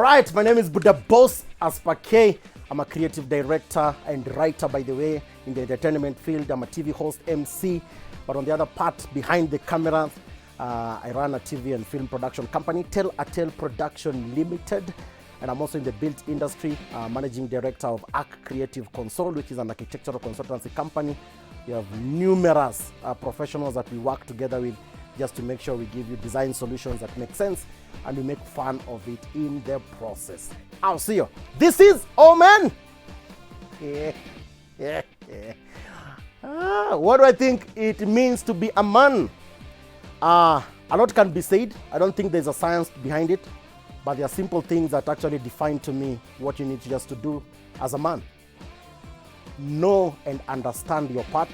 right, my name is Buddha Boss Aspake. I'm a creative director and writer, by the way, in the entertainment field. I'm a TV host, MC, but on the other part, behind the camera, I run a TV and film production company, Tell a Tale Production Limited, and I'm also in the built industry, managing director of Arc Creative Consult, which is an architectural consultancy company. We have numerous professionals that we work together with just to make sure we give you design solutions that make sense and we make fun of it in the process. I'll see you. This is Omen. What do I think it means to be a man? A lot can be said. I don't think there's a science behind it, but there are simple things that actually define to me what you need just to do as a man. Know and understand your part.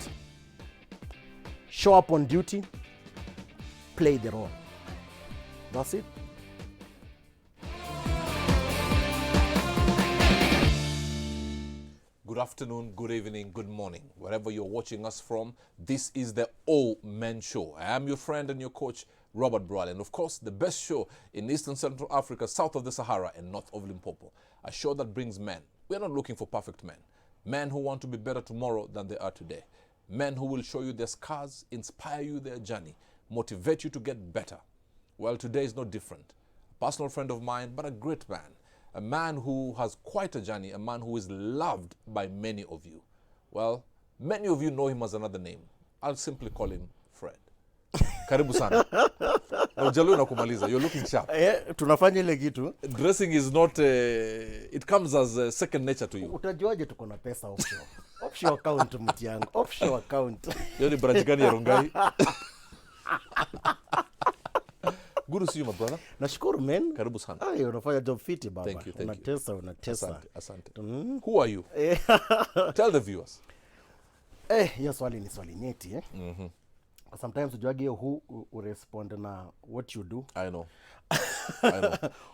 Show up on duty. Play the role. That's it. Good afternoon, good evening, good morning. Wherever you're watching us from, this is the O-Men Show. I am your friend and your coach, Robert Broyle. And of course, the best show in Eastern Central Africa, south of the Sahara and north of Limpopo. A show that brings men. We're not looking for perfect men. Men who want to be better tomorrow than they are today. Men who will show you their scars, inspire you their journey, motivate you to get better. Well, today is no different. A personal friend of mine, but a great man. A man who has quite a journey, a man who is loved by many of you. Well, many of you know him as another name. I'll simply call him Fred. Karibu sana. Ujalo na kumaliza. You're looking sharp. Tunafanya ile kitu. Dressing is not, it comes as second nature to you. Utajuaje tuko na pesa offshore? Offshore account mti yangu. Offshore account. Hiyo ni branch gani ya Rongai? Good to see you, my brother. Nashukuru, man. Karibu sana. Ay, unafanya job fiti baba. Thank you. Unatesa. Asante. Who are you? Tell the viewers. Hiyo swali ni swali nyeti, eh? Sometimes ujuage who respond na what you do. I know.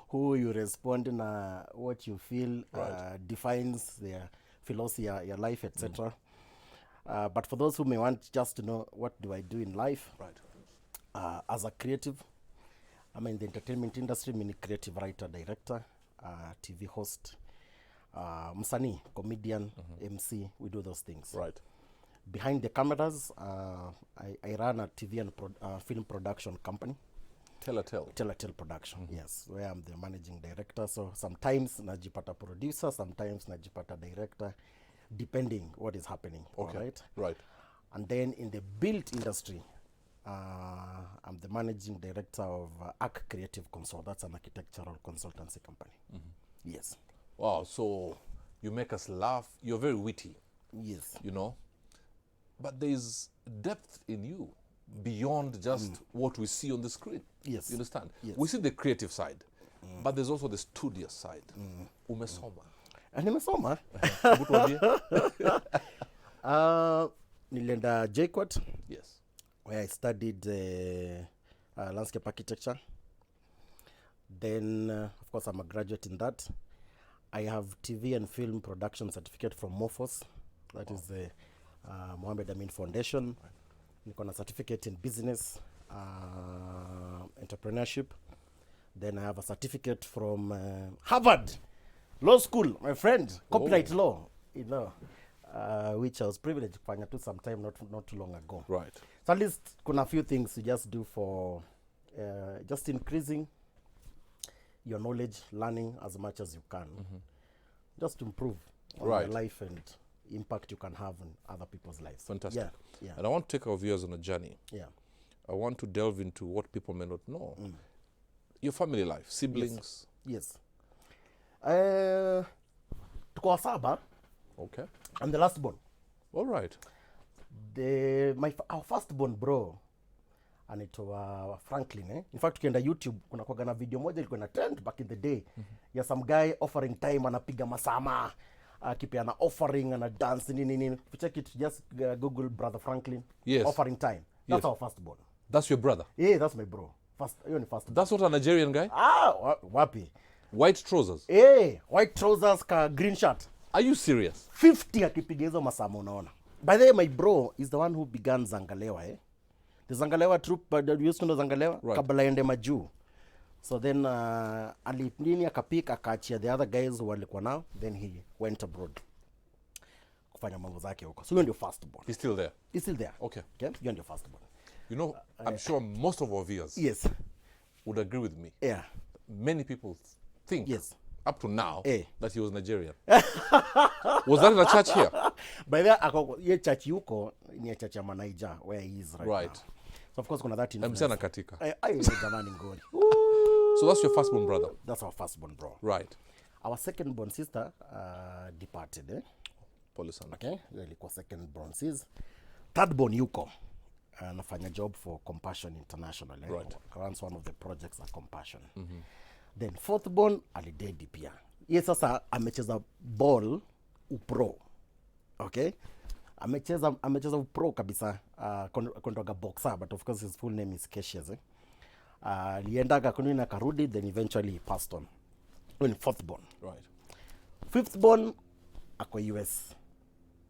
Who you respond na what you feel, Right. defines their philosophy, your life, etc. But for those who may want just to know what do I do in life, Right. as a creative, I'm in the entertainment industry, I'm a creative writer, director, TV host, msanii, comedian, MC, we do those things. Right. Behind the cameras, I run a TV and film production company. Tell a tale. Tell a Tale Production, yes, where I'm the managing director. So sometimes najipata producer, sometimes najipata director, depending what is happening. Okay. All right. Right. And then in the built industry, I'm the managing director of Arc Creative Consult. That's an architectural consultancy company. Yes. Wow, so you make us laugh. You're very witty, Yes. you know. But there's depth in you beyond just what we see on the screen. Yes. You understand? Yes. We see the creative side, but there's also the studious side. Umesoma. Nimesoma. Hebu tuambie. Nilienda JKUAT, Yes. where I studied landscape architecture. Then, of course, I'm a graduate in that. I have TV and film production certificate from MOFOS. That is the Mohammed Amin Foundation. Niko na certificate in business, entrepreneurship. Then I have a certificate from Harvard Law School, my friend, copyright law, you know, which I was privileged to find out sometime not too long ago. Right. So at least kuna few things you just do for just increasing your knowledge, learning as much as you can, just to improve on Right. your life and impact you can have on other people's lives. Fantastic. Yeah. And I want to take our viewers on a journey. Yeah. I want to delve into what people may not know. Your family life, siblings. Yes. Tuko wasaba. Okay. I'm the last born. All right. Our first born bro anaitwa Franklin, eh? In fact, ukienda YouTube kuna kwa na video moja ilikuwa na trend back in the day. Ya some guy offering time, anapiga masama, akipeana offering, ana dance nini. Check it, just Google brother Franklin. Yes. Offering time. That's Yes. our first born. That's your brother. Yeah, that's my bro. Hiyo ni first born. That's not a Nigerian guy. Wapi? White trousers. White trousers ka green shirt. Are you serious? 50 akipiga hizo masama, unaona. By the way, my bro is the one who began Zangalewa, eh? The Zangalewa troop, but we used to know Zangalewa, Right. kabla ende majuu. So then alipnini akapika akaachia the other guys who walikuwa nao, then he went abroad kufanya mambo zake huko. So you're your firstborn. He's still there? He's still there. Okay. Okay, you're your firstborn. You know, I'm sure most of our viewers Yes. would agree with me. Yeah. Many people think, Yes, up to now, that he was Nigerian. Was that in a church here? By the way, church yuko ni church ya Manaija where he is right now. So of course kuna that influence. Msana katika. Jamani ngori. So that's your firstborn brother? That's our firstborn bro. Right. Our secondborn sister departed. Pole sana. Okay, ilikuwa secondborn sis. Thirdborn yuko anafanya job for Compassion International. Right. Runs one of the projects at Compassion. Then fourthborn alidedi pia. Yeye sasa amecheza ball upro. Okay? Amecheza upro kabisa. Kondoga boxer, but of course his full name is Cassius. Aliendaga kunina karudi, then eventually he passed on. When fourthborn. Right. Fifthborn ako US.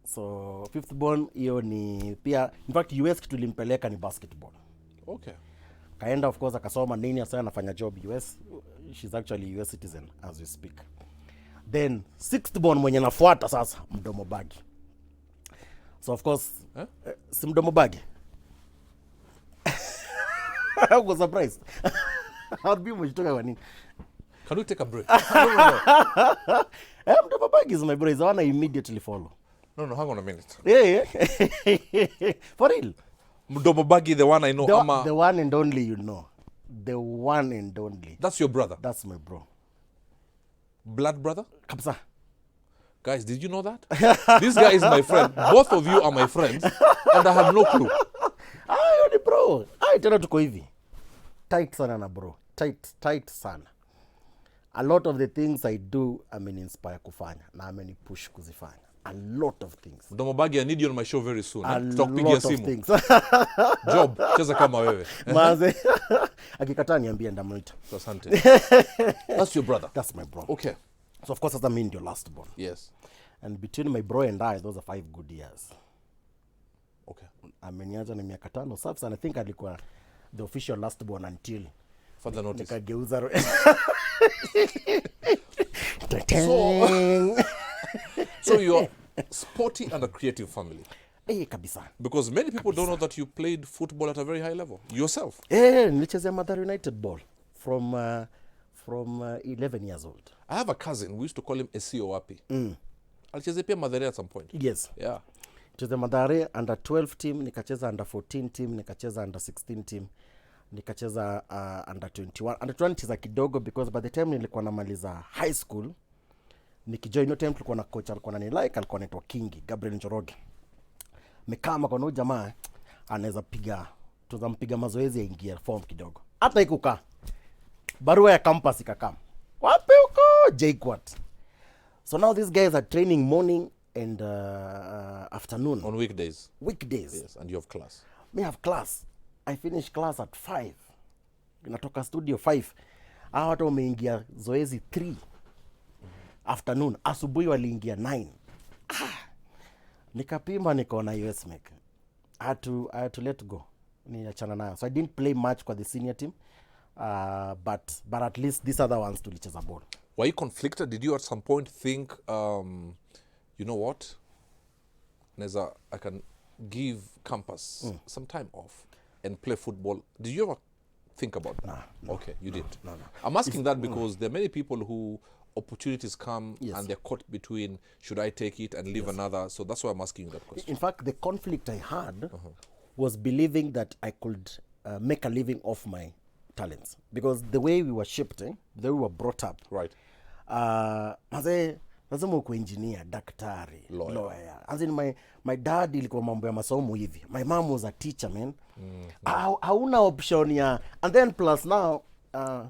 So fifthborn hiyo ni pia, in fact US kitu limpeleka ni basketball. Okay. Kaenda of course akasoma nini, sasa anafanya job US. She's actually US citizen as we speak. Then sixthborn mwenye nafuata sasa mdomo bagi. So of course si mdomo bagi. I was surprised. I'll be mshtuka kwa nini. Can we take a break? Mdomo bagi is my brother. Is the one I immediately follow. No, hang on a minute. Yeah. For real. Mdomo Bagi, the one I know. The one and only you know. The one and only. That's your brother? That's my bro. Blood brother? Kabisa. Guys, did you know that? This guy is my friend. Both of you are my friends. And I had no clue. Ayo ni bro. Tena tuko hivi. Tight sana na bro. Tight sana. A lot of the things I do, inspire kufanya. Na amenipush kuzifanya. A lot of things. Mdomo Bagi, I need you on my show very soon. A lot of things. Job, cheza kama wewe. Maze. Akikataa niambie ndamuita. Asante. That's your brother? That's my bro. Okay. So of course that's mean your last born. Yes. And between my bro and I, those are 5 good years. Okay. Ameniacha na miaka 5 safi sana. I think alikuwa the official last born until further notice. Nikageuza. So you're sporty and a creative family. Kabisa. Because many people don't know that you played football at a very high level yourself. Nilichezea Mathare United ball from 11 years old. I have a cousin, we used to call him Esio Wapi. Alichezea pia Mathare at some point. Yes. Yeah. Chezea Mathare under 12 team, nikacheza under 14 team, nikacheza under 16 team, nikacheza under 21. Under 20 cheza kidogo because by the time nilikuwa namaliza high school, nikijoin no time tulikuwa na coach alikuwa ananilike, alikuwa anaitwa Kingi, Gabriel Njoroge. Mekama kwa no jamaa anaweza piga, tuzampiga mazoezi yaingia form kidogo. Hata ikukaa. Barua ya campus ikakam. Wapi uko? JKUAT. So now these guys are training morning and afternoon. On weekdays? Weekdays. Yes, and you have class. Me have class. I finish class at 5. Natoka studio 5. Hawa watu wameingia zoezi 3. Afternoon. Asubuhi waliingia 9. Nikapima nikaona US make. I had to let go. Niachana nayo. So I didn't play much kwa the senior team. But at least these other ones tulicheza ball. Were you conflicted? Did you at some point think, you know what? Neza, I can give campus some time off and play football. Did you ever think about that? No. Okay, you didn't. No. I'm asking that because there are many people who opportunities come and they're caught between, should I take it and leave another? So that's why I'm asking you that question. In fact, the conflict I had was believing that I could make a living off my talents. Because the way we were shaped, the way we were brought up. Right. Lazima uko engineer, daktari, lawyer. As in my dad ilikuwa mambo ya masomo hivi. My mom was a teacher, man. Hauna option ya. And then plus now,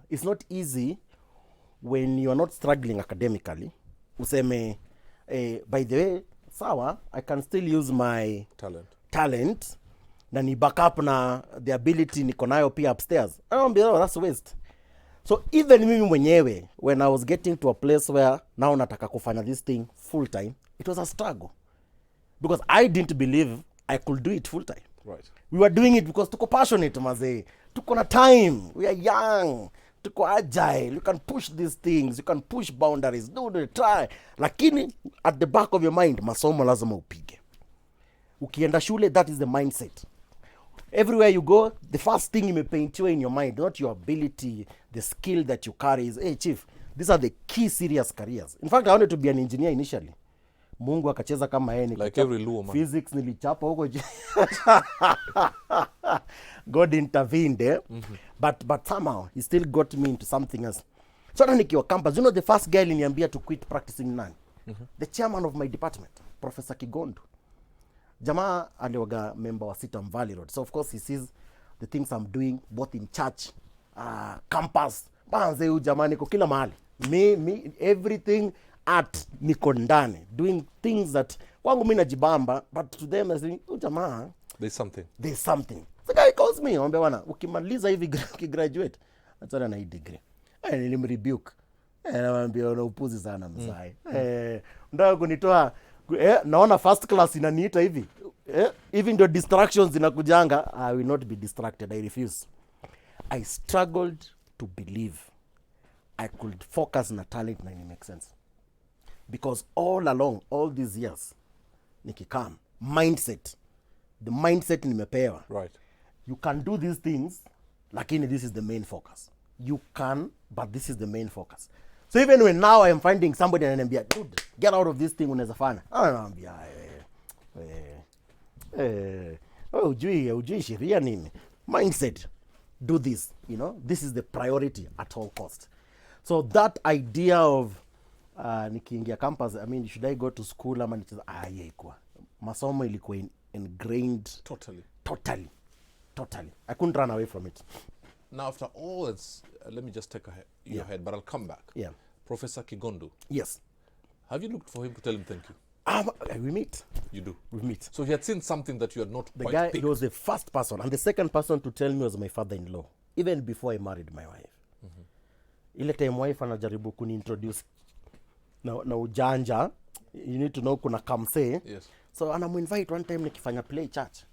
it's not easy when you are not struggling academically. Useme, by the way, sawa, I can still use my talent na ni back up na the ability niko nayo pia upstairs. That's waste. So even mimi mwenyewe, when I was getting to a place where now nataka kufanya this thing full time, it was a struggle. Because I didn't believe I could do it full time. Right. We were doing it because tuko passionate, mazee. Tuko na time. We are young. tuko agile, you can push these things, you can push boundaries, try. Lakini at the back of your mind, masomo lazima upige. Ukienda shule, that is the mindset. Everywhere you go, the first thing you may paint you in your mind, not your ability, the skill that you carry is, hey chief, these are the key serious careers. In fact, I wanted to be an engineer initially. Mungu akacheza kama yeye, like every Luo man. Physics nilichapa huko. God intervened there. But somehow he still got me into something else. So na nikiwa campus, you know the first guy aliniambia to quit practicing nani? The chairman of my department, Professor Kigondu. Jamaa aliwaga member wa Sitam Valley Road. So of course he sees the things I'm doing both in church, campus. Banze huyu jamaa niko kila mahali. Me everything art niko ndani, doing things that kwangu mimi najibamba, but to them I say jamaa there's something. The guy calls me, anambia bwana ukimaliza hivi graduate achana na hii degree. Nilimrebuke. Anambia una upuzi sana mzai. Ndio kunitoa naona first class inaniita hivi. Even the distractions zinakujanga, I will not be distracted. I refuse. I struggled to believe I could focus on a talent na it makes sense. Because all along, all these years, nikikam, the mindset nimepewa. Right. You can do these things, lakini this is the main focus. You can, but this is the main focus. So even when now I am finding somebody and I'm like, dude, get out of this thing unaweza fanya. Ujui sheria nini? Mindset, do this, you know, this is the priority at all cost. So that idea of nikiingia campus, I mean, should I go to school ama nicheza? Ilikuwa masomo ilikuwa ingrained totally. I couldn't run away from it. Now after all this, let me just take your head, but I'll come back. Yeah. Professor Kigondu. Yes. Have you looked for him to tell him thank you? We meet. You do? We meet. So he had seen something that you had not the quite guy, picked. He was the first person, and the second person to tell me was my father-in-law, even before I married my wife. Ile time wife anajaribu kuniintroduce na ujanja, you need to know kuna kamse. Yes. So anamuinvite one time nikifanya play church.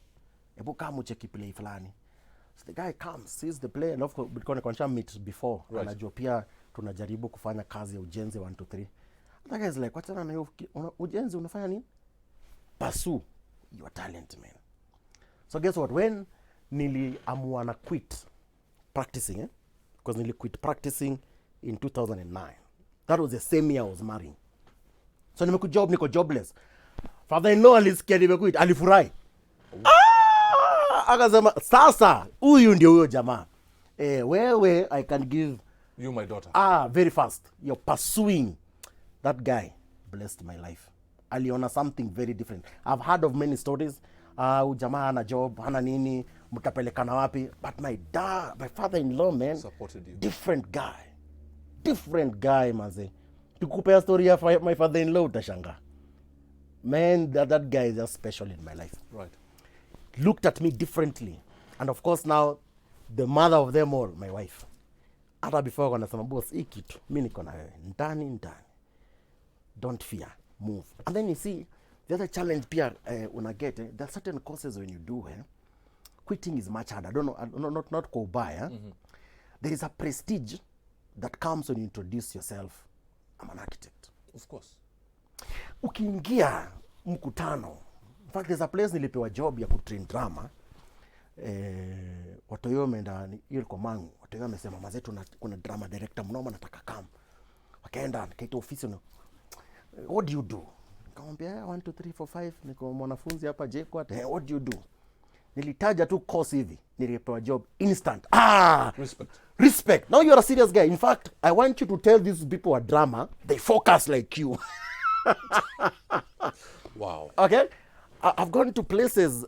Ebu kama ucheki play fulani. So the guy comes, sees the play, and of course because I meet before, right. Anajua pia tunajaribu kufanya kazi ya ujenzi 1 2 3. That guy is like, what's na ujenzi unafanya nini? Pursue your talent, man. So guess what? When niliamua na quit practicing, because nili quit practicing in 2009. That was the same year I was marrying. So niko jobless. Father-in-law alisikia nimequit, alifurahi. Akasema sasa huyu ndio huyo jamaa. Wewe I can give you my daughter. Very fast. You're pursuing. That guy blessed my life. Aliona something very different. I've heard of many stories. Jamaa hana job, hana nini, mtapelekana wapi. But my father-in-law, man, supported you. Different guy, maze. Tukupea story ya my father-in-law utashanga. Man, that guy is just special in my life. Right. Looked at me differently. And of course now, the mother of them all, my wife. Hata before wanasema boss, hii kitu mimi niko na wewe ndani. Don't fear, move. And then you see the other challenge pia una get there are certain courses when you do quitting is much harder. I don't know, not kwa ubaya. There is a prestige that comes when you introduce yourself. I'm an architect. Of course. Ukiingia mkutano, in fact there's a place nilipewa job ya kutrain drama. Watoyo wameenda hiyo kwa Mangu. Watoyo wamesema mazetu kuna drama director mnoma nataka come. Wakaenda kaita ofisi no. What do you do? Nikamwambia 1 2 3 4 5 niko mwanafunzi hapa JKUAT. What do you do? Nilitaja tu course hivi. Nilipewa job instant. Respect. Now you are a serious guy. In fact, I want you to tell these people a drama, they focus like you. Wow. Okay? I've gone to places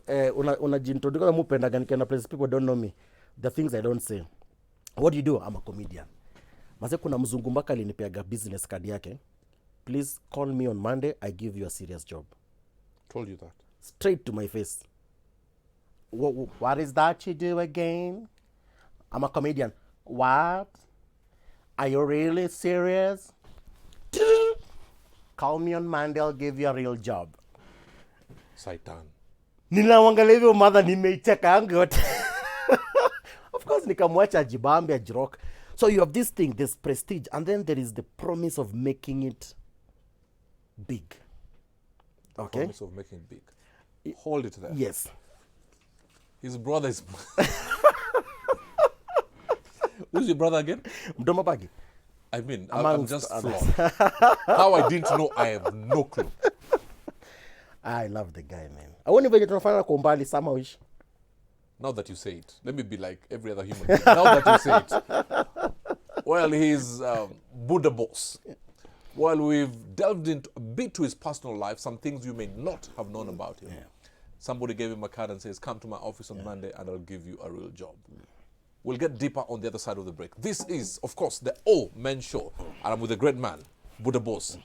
unajintroduce mupenda gani kana places people don't know me. The things I don't say. What do you do? I'm a comedian. Maze kuna mzungu mpaka alinipeaga business card yake. Please call me on Monday, I give you a serious job. Told you that. Straight to my face. What is that you do again? I'm a comedian. What? Are you really serious? Call me on Monday, I'll give you a real job. Saitan. Ninaangalia hivyo mother nimeicheka yangu yote. Of course nikamwacha ajibambe ajirock. So you have this thing, this prestige, and then there is the promise of making it big. Okay? Promise of making it big. Hold it there. Yes. His brother is... Who's your brother again? Mdoma Bagi. I mean, I'm just flawed. How I didn't know, I have no clue. I love the guy, man. I won't even tunafanya kwa umbali somehow. Now that you say it, let me be like every other human being. Now that you say it. Well, he's Buddha boss. Well, we've delved into a bit to his personal life, some things you may not have known about him. Yeah. Somebody gave him a card and says, come to my office on Monday and I'll give you a real job. We'll get deeper on the other side of the break. This is, of course, the All Men Show. And I'm with a great man, Buddha boss,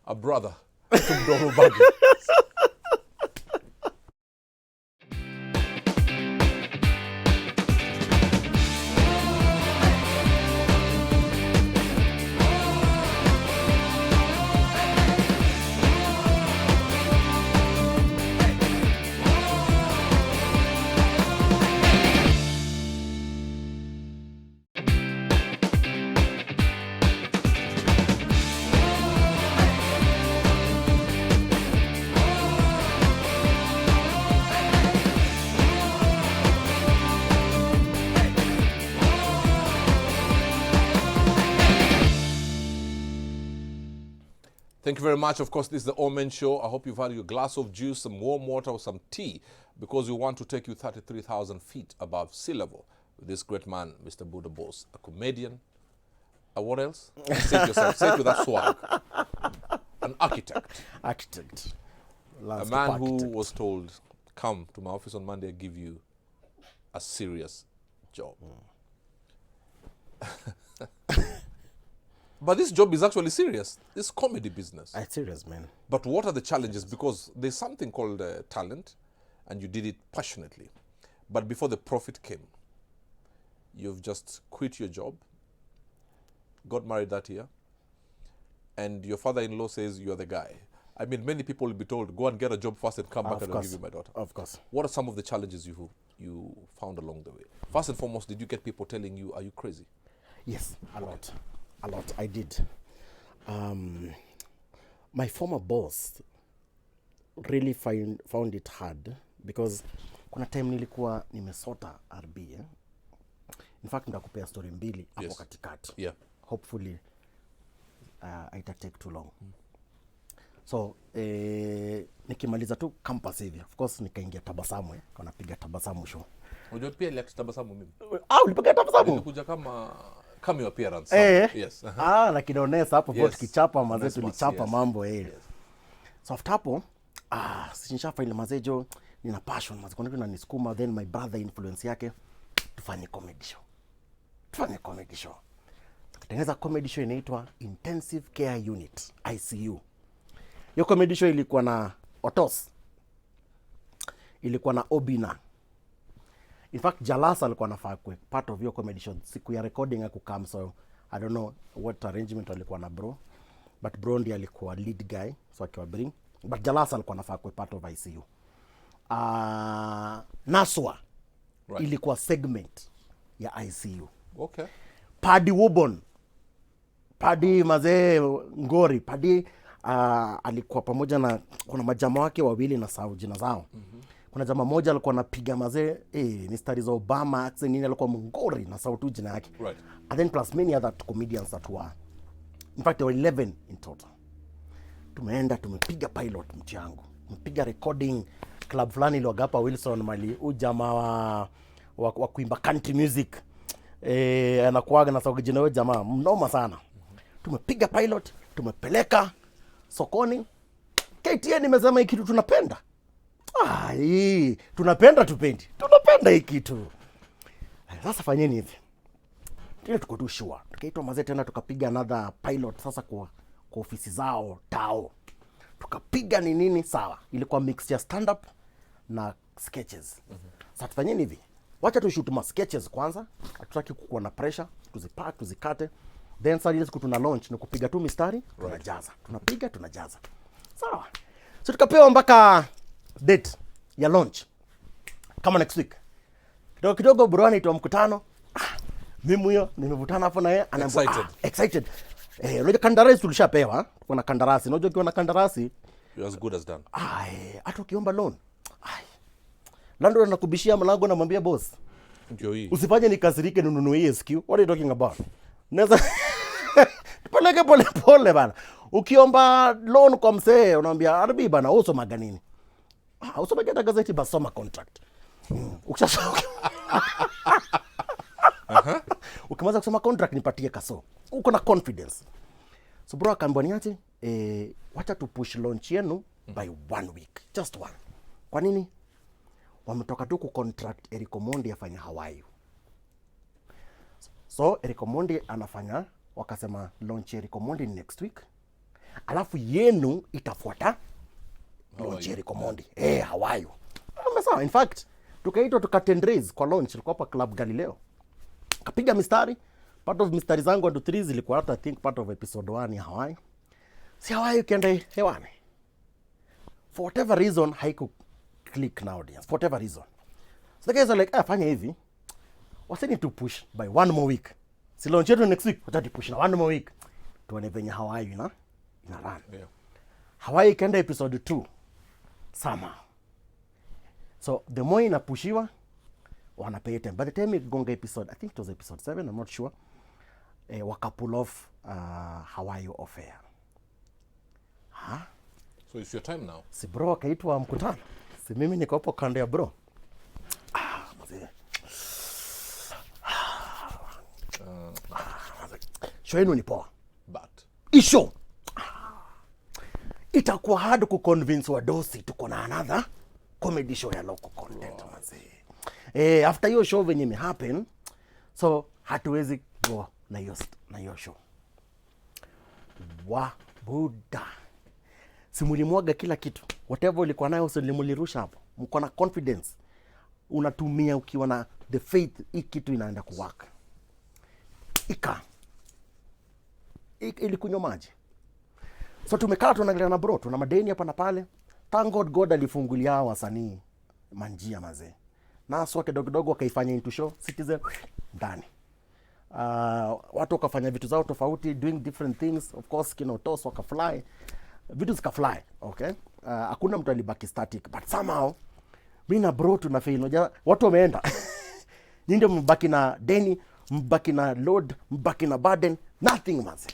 a brother, Tumdomo Bagi. Thank you very much. Of course, this is the All Men Show. I hope you've had your glass of juice, some warm water, or some tea, because we want to take you 33,000 feet above sea level with this great man, Mr. Buddha Boss, a comedian. What else? Say it yourself. Say it with that swag. An architect. Architect. A man who was told, come to my office on Monday, I'll give you a serious job. But this job is actually serious. This comedy business. It's serious, man. But what are the challenges? Because there's something called talent, and you did it passionately. But before the profit came, you've just quit your job, got married that year, and your father-in-law says you're the guy. I mean, many people will be told, go and get a job first and come back and I'll give you my daughter. Of course. What are some of the challenges you found along the way? First and foremost, did you get people telling you, are you crazy? Yes, a lot. A lot. I did. My former boss really found it hard because kuna time nilikuwa nimesota RB. In fact, nitakupea story mbili hapo katikati. Yeah. Hopefully, ita take too long. So, nikimaliza tu campus hivi. Of course, nikaingia Tabasamu. Kwa piga Tabasamu show. Unajua pia ile Tabasamu mimi. Ulipiga Tabasamu? Nilikuja kama your appearance. Yes. Na kidonesa hapo vote kichapa mazee tulichapa mambo Yes. So after hapo, sinishafa ile mazejo nina passion mazee kuna nisukuma, then my brother influence yake tufanye comedy show. Tukatengeneza comedy show inaitwa Intensive Care Unit, ICU. Hiyo comedy show ilikuwa na Otos. Ilikuwa na Obina. In fact, Jalasa alikuwa anafaa kuwa part of your comedy show. Siku ya recording hakukam, so I don't know what arrangement alikuwa na bro. But bro ndiye alikuwa lead guy, so akiwa bring. But Jalasa alikuwa anafaa kuwa part of ICU. Naswa ilikuwa segment ya ICU. Okay. Paddy Wubon. Paddy mazee Ngori. Paddy alikuwa pamoja na kuna majama wake wawili na sawa jina zao. Kuna jamaa moja alikuwa anapiga mazee ni stari za Obama accent nini, alikuwa Mngori na sauti jina yake. Right. And then plus many other comedians that were, in fact there were 11 in total. Tumeenda tumepiga pilot mti yangu. Tumepiga recording club fulani ile Wagapa Wilson mali ujamaa wa kuimba country music. Anakuaga na sauti jina wewe jamaa mnoma sana. Tumepiga pilot, tumepeleka sokoni. KTN imesema hii kitu tunapenda. Tunapenda tupendi. Tunapenda hii kitu. Sasa fanyeni hivi. Ile tuko tu sure. Tukaitwa mazee tena tukapiga another pilot sasa kwa ofisi zao tao. Tukapiga ni nini sawa. Ilikuwa mix ya stand up na sketches. Sasa tufanyeni hivi. Wacha tu shoot ma sketches kwanza. Hatutaki kukuwa na pressure, tuzipack, tuzikate. Then sasa ile siku tuna launch ni kupiga tu mistari, tunajaza. Tunapiga, tunajaza. Sawa. So tukapewa mpaka date ya launch kama next week. Kidogo bro anaitwa mkutano. Mimi huyo nimevutana hapo na yeye Excited. Excited. Unajua kandarasi tulishapewa. Kuna kandarasi. Unajua ukiwa na kandarasi you're as good as done. Hata ukiomba loan. Landlord anakubishia mlango na mwambia boss. Ndio hii. Usifanye nikasirike ninunue SQ. What are you talking about? Naweza peleke pole bana. Ukiomba loan kwa msee unamwambia arbi bana usoma ganini. Usoma gazeti basi soma contract. Ukishasoma ukimaliza kusoma contract nipatie kaso. Uko na confidence. So bro akaambia niache wacha tu push launch yenu by 1 week. Just one. Kwa nini? Wametoka tu ku contract Eric Omondi afanya Hawaii. So Eric Omondi anafanya, wakasema launch Eric Omondi next week. Alafu yenu itafuata launch Eric Omondi. Hawaii. Sawa. In fact, tukaitwa tukatendraise kwa launch ilikuwa hapa Club Galileo. Kapiga mistari. Part of mistari zangu 1 to 3 zilikuwa hata I think part of episode 1 ya Hawaii. Si Hawaii ukienda hewani. For whatever reason haiku click na audience. For whatever reason. So the guys are like, fanya hivi. Waseni to push by 1 more week. Si launch yetu next week. Watati push na 1 more week. Tuone venye Hawaii ina run. Yeah. Hawaii kenda episode 2. Somehow. So the more inapushiwa wanapay time. By the time we gonga episode, I think it was episode 7, I'm not sure. Waka pull off Hawaii off air. So it's your time now. Si bro akaitwa mkutano. Si mimi niko hapo kando ya bro. Mzee. Show yenu ni poa. But Isho. Itakuwa hard ku convince wadosi tuko na another comedy show ya local content mzee. After hiyo show venye happen, so hatuwezi go na hiyo show. Buda. Simulimwaga kila kitu. Whatever ulikuwa nayo usilimulirusha hapo. Mko na confidence. Unatumia ukiwa na the faith hii kitu inaenda kuwaka. Ilikunywa maji. So tumekaa tunaangalia na bro, tuna madeni hapa na pale. Thank God alifungulia wasanii manjia mazee. Na swa kidogo wakaifanya into show Citizen ndani. Watu wakafanya vitu zao tofauti, doing different things. Of course kinotos wakafly. Vitu zikafly, okay? Hakuna mtu alibaki static, but somehow mimi na bro tunafail. Watu wameenda. Nyinyi ndio mbaki na deni, mbaki na load, mbaki na burden, nothing mazee.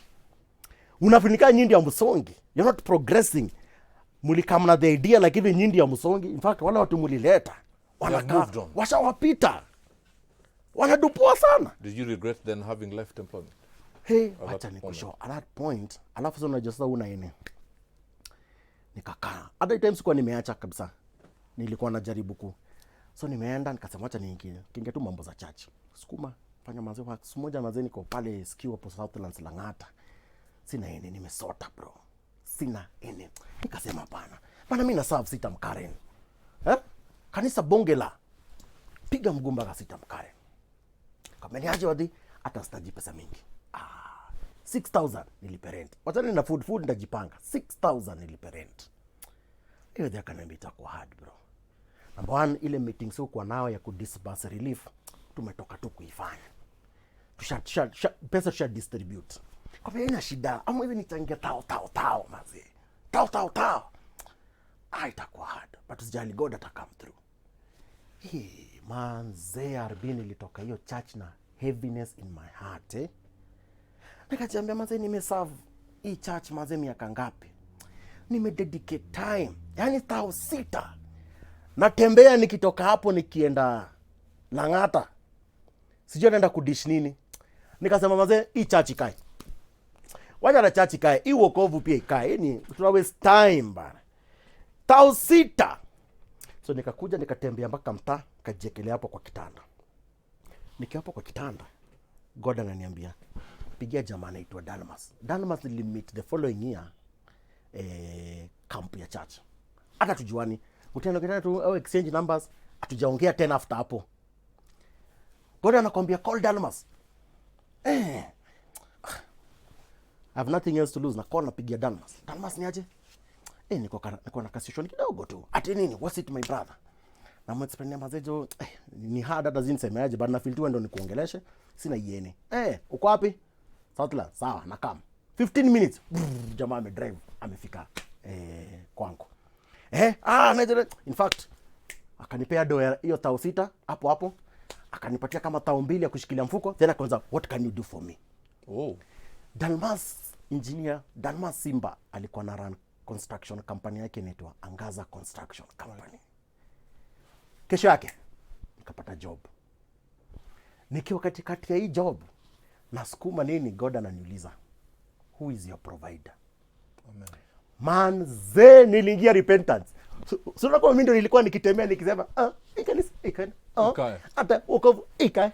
Unafinika nyindi ya msongi. You're not progressing. Mulikam na the idea like hivi nyindi ya msongi. In fact, wala watu mulileta. Wanakaa. Washawapita. Wanadupua sana. Did you regret then having left employment? Wacha nikushow. At that point, alafu sasa unajua sasa una nini. Nikakaa. Other times kwa nimeacha kabisa. Nilikuwa najaribu So nimeenda nikasema acha niingie. Kinge tu mambo za church. Sukuma fanya mazoezi. Siku moja mazee niko pale Skiwa hapo Southlands Lang'ata. Sina ene nimesota bro. Sina ene. Nikasema bana mimi na serve sita mkaren. Kanisa Bongela. Piga mgumba ka sita mkaren. Kameni aje wadi hata staji pesa mingi. 6,000 nilipe rent. Watani na food ndajipanga. 6,000 nilipe rent. Hiyo ndio kanambita kwa hard bro. Number 1 ile meeting sio kwa nao ya kudisburse relief tumetoka tu kuifanya. Pesa tusha distribute. Kwa hiyo ina shida. Ama hivi nichangia tao mazee. Tao. Itakuwa hard. But usijali God ata come through. Manze Arbini ilitoka hiyo church na heaviness in my heart. Nikajiambia manze nimeserve hii church manze miaka ngapi? Nimededicate time. Yaani 6,000. Natembea nikitoka hapo nikienda Lang'ata. Sijui naenda kudish nini. Nikasema manze hii church ikae. Wacha na church ikae. Hii wokovu pia ikae. Yaani tuna waste time bana. 6,000. So nikakuja nikatembea mpaka mtaa, kajekelea hapo kwa kitanda. Nikiwa hapo kwa kitanda, God ananiambia, pigia jamaa anaitwa Dalmas. Dalmas limit the following year camp ya church. Hata tujuani, utaenda tu au exchange numbers, hatujaongea tena after hapo. God anakuambia call Dalmas. I have nothing else to lose, na call napigia Dalmas. Dalmas ni aje? Niko na kasishoni kidogo tu. Ati nini? What's it my brother? Na mwexplainia mazejo ni hard hata zinsemeaje but na feel tu ndo nikuongeleshe. sina yene. Uko wapi? Southland. Sawa, nakam. 15 minutes. Jamaa amedrive, amefika kwangu. In fact, akanipea doa hiyo tao 6 hapo. Akanipatia kama tao 2 ya kushikilia mfuko, then akaanza, what can you do for me? Dalmas engineer, Dalmas Simba alikuwa na run construction company yake inaitwa Angaza Construction Company. Kesho yake nikapata job. Nikiwa katikati ya hii job, nasukuma nini, God ananiuliza, who is your provider? Amen. Man, niliingia repentance. So kama mimi ndio nilikuwa nikitemea nikisema, ikan. Hata uko ikai.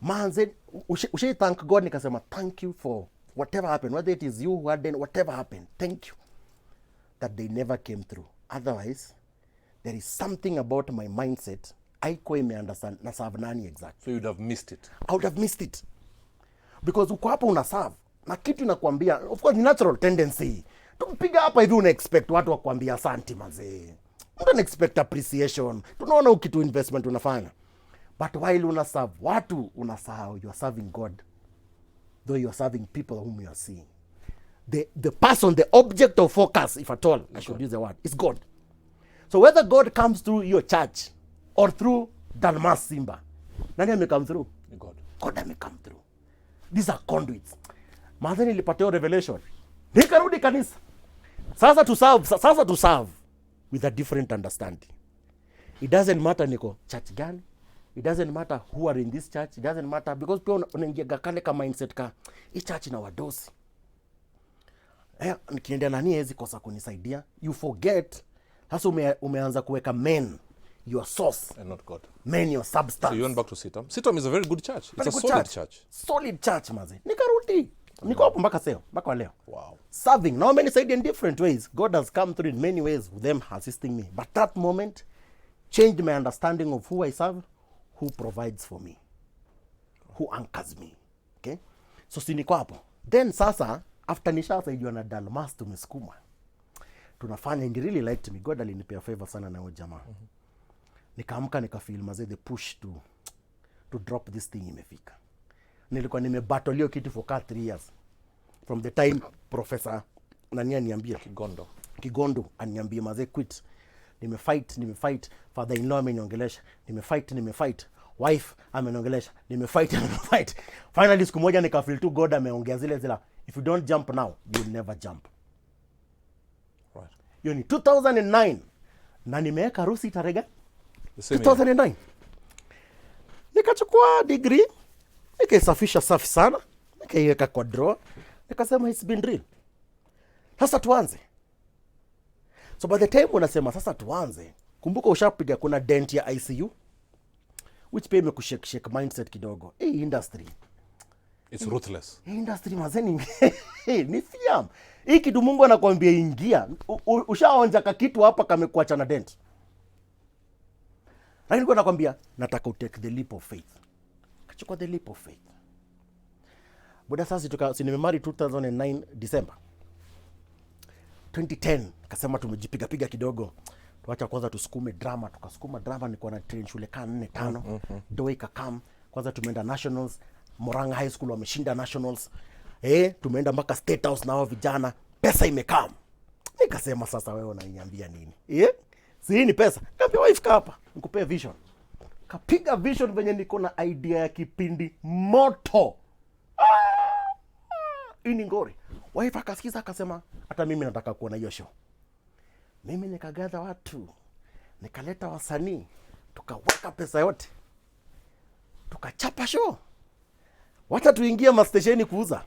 Man, ushi thank God, nikasema thank you for whatever happened, whether it is you who had done whatever happened. Thank you that they never came through. Otherwise, there is something about my mindset haikuwa imeunderstand na serve nani exactly. So you'd have missed it. I would have missed it. Because uko hapo una serve na kitu inakwambia, of course ni natural tendency. Tukipiga hapa hivi una expect watu wakwambia asante mazee. Una expect appreciation. Tunaona ukitu investment unafanya. But while una serve watu, unasahau you are serving God. Though you are serving people whom you are seeing. The person, the object of focus, if at all, I should use the word, is God. So whether God comes through your church or through Dalmas Simba, nani may come through? God may come through. These are conduits. Madhani nilipata revelation. Nikarudi kanisa. Sasa to serve with a different understanding. It doesn't matter niko church gani. It doesn't matter who are in this church. It doesn't matter because pia unaingia kale ka mindset ka hii church na wadosi. Nikiendea nani hezi kosa kunisaidia. You forget. Sasa umeanza kuweka men your source and not God. Men your substance. So you went back to Sitam. Sitam is a very good church. It's a solid church. Solid church maze. Nikarudi. Niko hapo mpaka leo. Wow. Serving. Now many said in different ways. God has come through in many ways with them assisting me. But that moment changed my understanding of who I serve, who provides for me, who anchors me. Okay? So siniko hapo. Then sasa after nishasaidiwa na Dalmas tumesukuma. Tunafanya, and he really liked me. God alinipea favor sana na huyo jamaa. Nikaamka nikafeel maze the push to drop this thing imefika. Nilikuwa nimebattle kitu for 3 years. From the time professor nani aniambia Kigondo aniambia maze quit. Nimefight father in law ameniongelesha. Nimefight wife ameniongelesha. Nimefight. Finally siku moja nikafeel tu God ameongea zile if you don't jump now you'll never jump. Right. Hiyo ni 2009 na nimeweka harusi tarega 2009. Nikachukua degree, nikaisafisha safi sana, nikaiweka kwa drawer, nikasema it's been real. Sasa tuanze. So by the time unasema sasa tuanze, kumbuka ushapiga kuna dent ya ICU which pay me kushake mindset kidogo. Hii industry it's ruthless. Industry mazeni ni fiam. Hii kitu Mungu anakuambia ingia. Ushaonja kitu hapa kamekuacha na dent. Lakini kwa nakwambia nataka utake the leap of faith. Kachukua the leap of faith. Buda sasa nimemari 2009 December. 2010 kasema tumejipiga kidogo. Tuacha kwanza tusukume drama, tukasukuma drama. Nilikuwa na train shule 4-5. Doi kakam. Kwanza tumeenda nationals. Moranga High School wameshinda nationals. Tumeenda mpaka State House na hao vijana. Pesa imekam. Nikasema sasa wewe unaniambia nini? Si hii ni pesa. Kaambia wife hapa, nikupea vision. Kapiga vision venye niko na idea ya kipindi moto. Hii ni ngori. Wife akasikiza akasema hata mimi nataka kuona hiyo show. Mimi nikagadha watu. Nikaleta wasanii. Tukaweka pesa yote. Tukachapa show. Wacha tuingie mastesheni kuuza.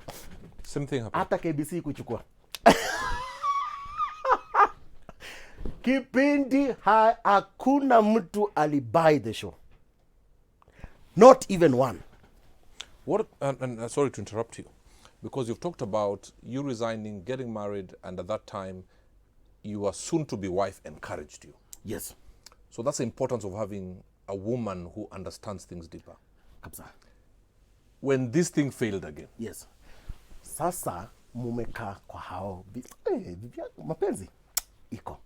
Same thing happened. Hata KBC kuchukua. Kipindi hakuna mtu alibuy the show. Not even one. What and sorry to interrupt you, because you've talked about you resigning, getting married, and at that time your soon-to-be wife encouraged you. Yes. So that's the importance of having a woman who understands things deeper. Kabisa. When this thing failed again. Yes. Sasa mumekaa kwa hao. Mapenzi. Iko.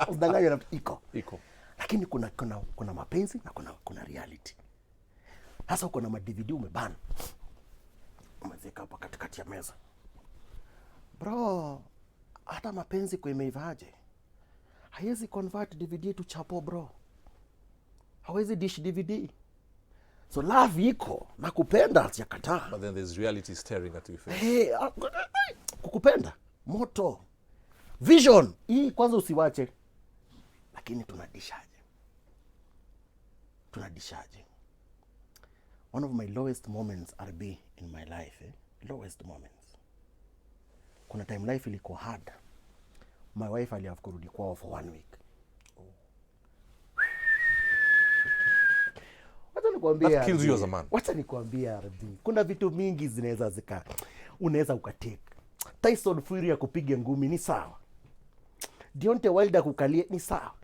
Usidanganye na iko. Lakini kuna mapenzi na kuna reality. Sasa uko na ma-DVD umebana. Umezeka hapa katikati ya meza. Bro, hata mapenzi kwa imeivaje? Haiwezi convert DVD to chapo bro. Hawezi dish DVD. So love iko na kupenda sijakataa. But then there's reality staring at your face. Hey, kukupenda moto. Vision hii kwanza usiwache. Lakini tunadishaje? One of my lowest moments RB in my life, lowest moments. Kuna time life ilikuwa hard. My wife alihave kurudi kwao for 1 week. That kills you as a man. Wacha nikwambia RB. Kuna vitu mingi zinaweza unaweza ukatake. Tyson Fury ya kupiga ngumi ni sawa. Deontay Wilder kukalie ni sawa.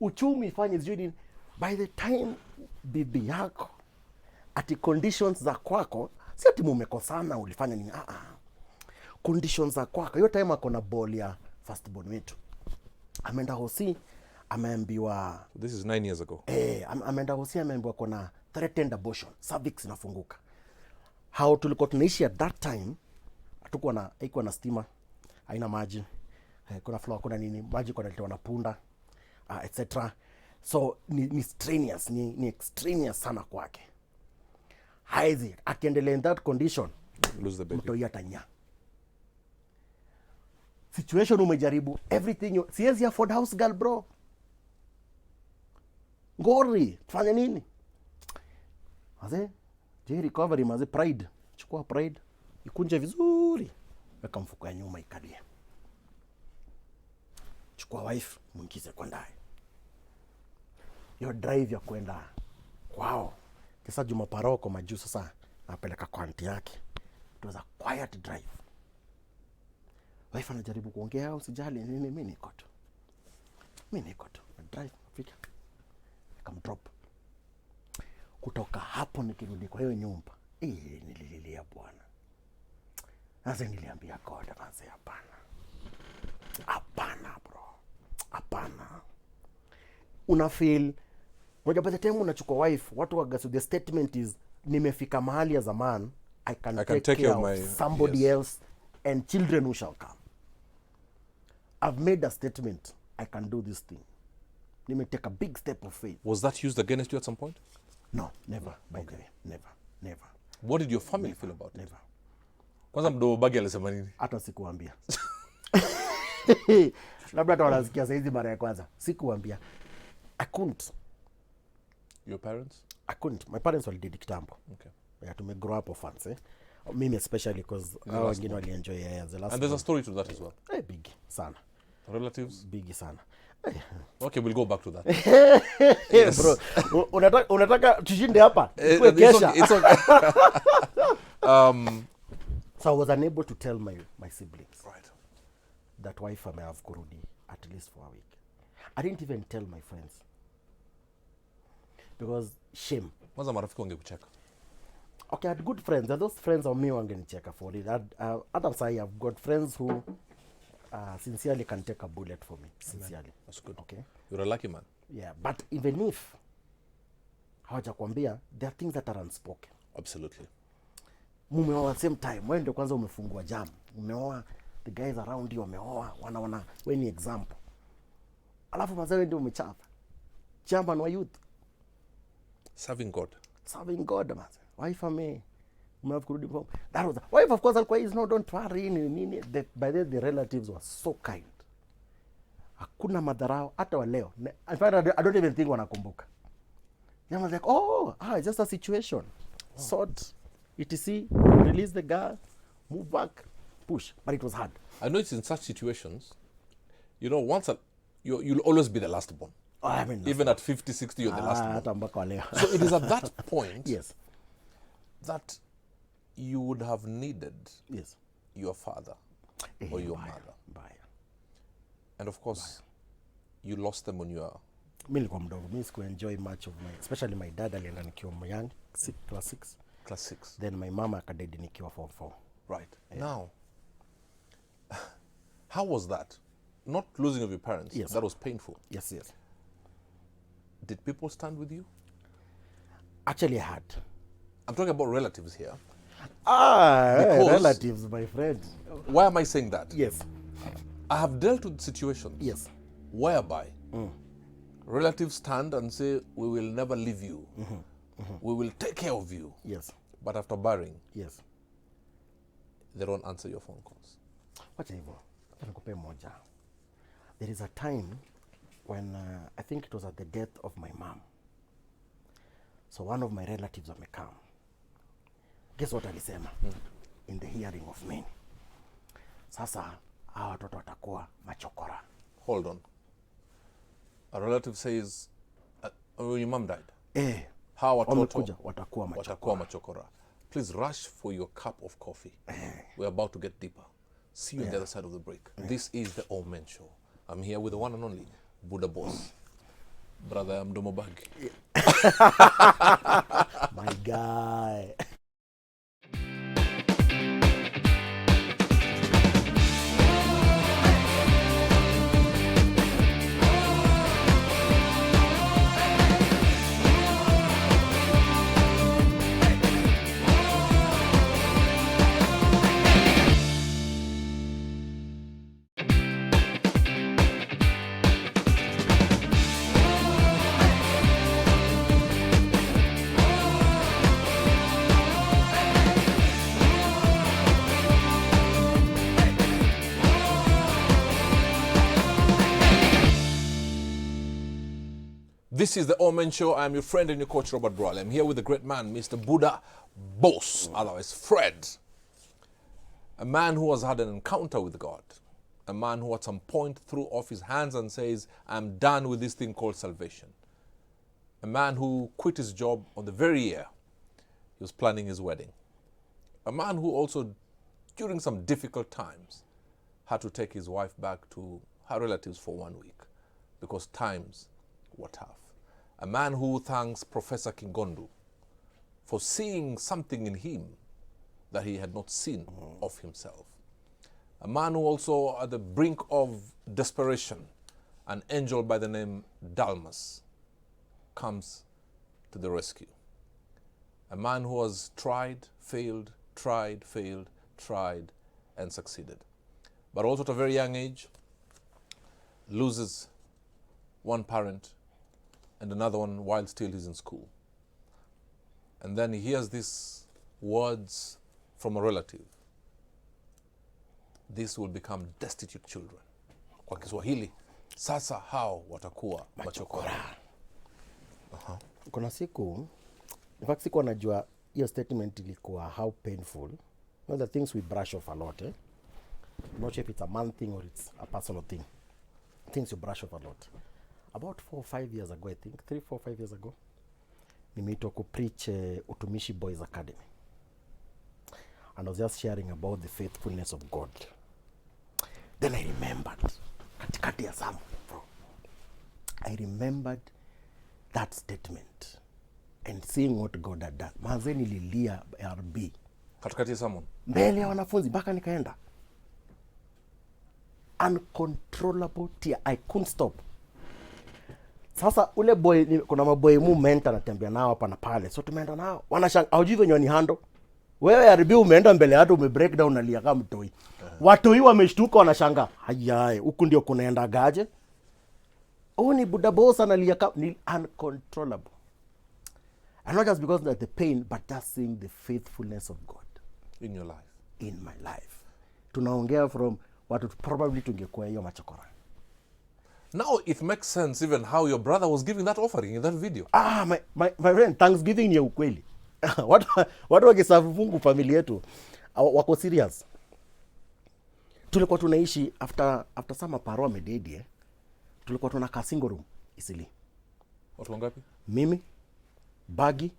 Uchumi ifanye zuri. By the time bibi yako ati conditions za kwako, si ati mumekosana ulifanya nini? Conditions za kwako. Hiyo time ako na ball ya firstborn wetu. Ameenda hosi, ameambiwa This is 9 years ago. Ameenda hosi, ameambiwa kuna threatened abortion, cervix inafunguka. How tulikuwa tunaishi at that time, haikuwa na stima, haina maji, kuna floor, kuna nini, maji kwa naletewa na punda, etc. So ni strenuous, ni extraneous sana kwake. Haizi akiendelea in that condition, lose the baby. Mtoi atanya. Situation umejaribu everything, siwezi afford house girl bro. Ngori, tufanye nini? Maze, recovery maze, pride. Chukua pride, ikunje vizuri. Weka mfuko ya nyuma ikalie. Chukua wife, mwingize kwa ndani. Your drive ya kwenda kwao. Kisa Juma Paroko majuu sasa napeleka kwa aunti yake. It was a quiet drive. Wife anajaribu kuongea, usijali nini, mimi niko tu. Drive fika. Drop. Kutoka hapo nikirudi kwa hiyo nyumba, nilililia Bwana. Sasa niliambia God, manze hapana. Hapana bro. Hapana. Una feel moja by the time unachukua wife, watu wagasu, the statement is nimefika mahali as a man, I can take care of somebody else and children who shall come. I've made a statement, I can do this thing. Take a big step of faith. Was that used against you at some point? No, never. By the way, never. What did your family feel about it? Kwanza mdomo bagi alisema nini? Hata sikuambia. Labda tu wanasikia saizi mara ya kwanza. Sikuambia. I couldn't. Your parents? I couldn't. My parents walidid kitambo. Okay. Yeah, to me grow up fans, Mimi especially because wengine wali enjoy the last. And there's a story to that as well. Big sana. Relatives? Big sana. Okay, we'll go back to that. Yes. Bro, unataka tushinde hapa? It's okay. So I was unable to tell my siblings. Right. That wife may have kurudi at least for a week. I didn't even tell my friends. Because shame. Kwanza marafiki wangekucheka. Okay, I had good friends. And those friends of me wangenicheka for it. Adam say I've got friends who sincerely can take a bullet for me. Sincerely. Amen. That's good. Okay. You're a lucky man. Yeah, but even if hawajakwambia, there are things that are unspoken. Absolutely. Mumeoa same time. Wewe ndio kwanza umefungua jam. Umeoa, the guys around you wameoa, wana wewe ni example. Alafu mazao ndio umechapa. Chairman wa youth. Serving God. Serving God, man. Wife ame umhave kurudi home. That was wife, of course, alikuwa is no, don't worry nini. By the relatives were so kind. Hakuna madharau hata wa leo. In fact, I don't even think wanakumbuka. They was like, it's just a situation. Sort, etc. Release the guy, move back, push. But it was hard. I know it's in such situations, once you'll always be the last born. I mean, even at 50, 60, you're the last born. So it is at that point yes, that you would have needed your father or your mother. And of course, you lost them when you are... Mimi nilikuwa mdogo. Mimi sikuenjoy much of especially my dad alienda nikiwa young, class 6. Class 6. Then my mama akadedi nikiwa form 4. Right. Yeah. Now, how was that? Not losing of your parents. Yes. That was painful. Yes. did people stand with you? Actually, I had. I'm talking about relatives here. Relatives, my friend. Why am I saying that? Yes. I have dealt with situations Yes. whereby relatives stand and say, we will never leave you. We will take care of you. Yes. But after burying, Yes. they don't answer your phone calls. Wacha hivyo. Nikupe moja. There is a time when I think it was at the death of my mom. So one of my relatives wamekam. Guess what alisema? In the hearing of many. Sasa hawa watoto watakuwa machokora. Hold on. A relative says, when your mom died, hawa watoto watakuwa machokora. Please rush for your cup of coffee. We're about to get deeper. See you on the other side of the break. This is the All Men Show. I'm here with the one and only Buddha Boss. Brother Mdomo Bag. My guy. This is the All Men Show. I'm your friend and your coach, Robert Broyle. I'm here with the great man, Mr. Buddha Boss, otherwise Fred. A man who has had an encounter with God. A man who at some point threw off his hands and says, I'm done with this thing called salvation. A man who quit his job on the very year he was planning his wedding. A man who also, during some difficult times, had to take his wife back to her relatives for 1 week because times were tough. A man who thanks Professor Kingondu for seeing something in him that he had not seen of himself. A man who also, at the brink of desperation, an angel by the name Dalmas comes to the rescue. A man who has tried, failed, and succeeded. But also at a very young age, loses one parent and another one while still he's in school. And then he hears these words from a relative. This will become destitute children. Kwa Kiswahili, sasa hao watakuwa machokora. Kuna siku, in fact siku anajua hiyo statement ilikuwa how painful. You know the things we brush off a lot, I'm not sure if it's a man thing or it's a personal thing. Things you brush off a lot. About 4 or 5 years ago, I think, 3, 4, 5 years ago, nimeitwa kupreach Utumishi Boys Academy. And I was just sharing about the faithfulness of God. Then I remembered, katikati ya zamu, bro. I remembered that statement and seeing what God had done. Manze nililia RB. Katikati ya zamu? Mbele ya wanafunzi, mpaka nikaenda. Uncontrollable tear. I couldn't stop. Sasa ule boy, kuna maboy movement anatembea nao hapa na pale. So tumeenda nao. Wanashanga, hawajui venye ni handle. Wewe RB umeenda mbele hata ume break down unalia kama mtoi. Watoi wameshtuka wanashanga. Hayaye, huku ndio kunaenda gaje? Ni Buddha Boss analia kama ni uncontrollable. And not just because of the pain, but just seeing the faithfulness of God in your life. In my life. Tunaongea from what probably tungekuwa hiyo machokora. Now it makes sense even how your brother was giving that offering in that video. My friend, Thanksgiving ni ukweli. Watu wakisafu fungu familia yetu wako serious. Tulikuwa tunaishi after sama paro amededi tulikuwa tunakaa single room Isili. Watu wangapi? Mimi, Bagi,